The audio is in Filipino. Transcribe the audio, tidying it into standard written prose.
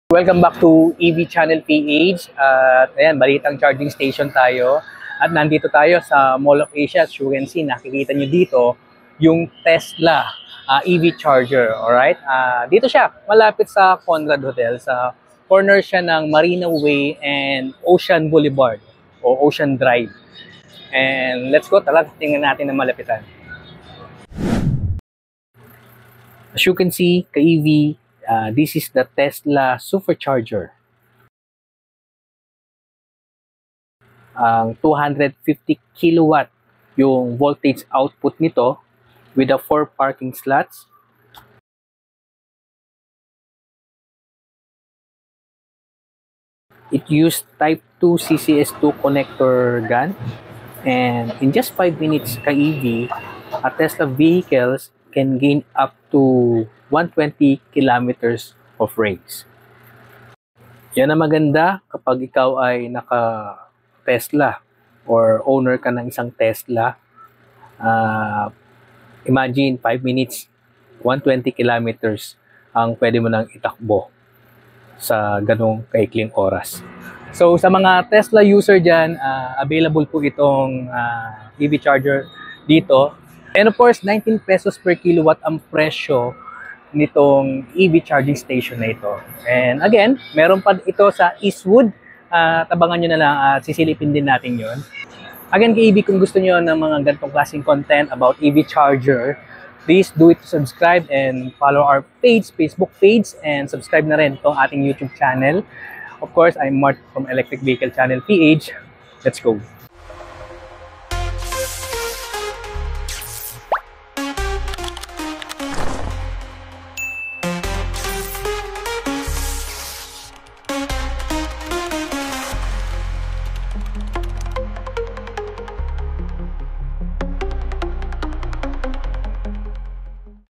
Welcome back to EV Channel PH. At ayan, balitang charging station tayo. At nandito tayo sa Mall of Asia. As you can see, nakikita nyo dito yung Tesla EV charger. Alright? Dito siya, malapit sa Conrad Hotel. Sa corner siya ng Marina Way and Ocean Boulevard o Ocean Drive. And let's go, tara, tingnan natin na malapitan. As you can see, ka-EV, this is the Tesla Supercharger. Ang 250 kilowatt yung voltage output nito with the 4 parking slots. It used Type 2 CCS2 connector gun, and in just 5 minutes ka-EV, a Tesla vehicles can gain up to 120 kilometers of range. Yan ang maganda kapag ikaw ay naka-Tesla or owner ka ng isang Tesla. Imagine 5 minutes, 120 kilometers ang pwede mo nang itakbo sa ganong kaikling oras. So sa mga Tesla user dyan, available po itong EV charger dito. And of course, 19 pesos per kilowatt ang presyo nitong EV charging station na ito. And again, meron pa ito sa Eastwood. Tabangan nyo na lang at sisilipin din natin yon. Again, ka-EV, kung gusto nyo ng mga ganitong klaseng content about EV charger, please do it to subscribe and follow our page, Facebook page, and subscribe na rin itong ating YouTube channel. Of course, I'm Mark from Electric Vehicle Channel PH. Let's go!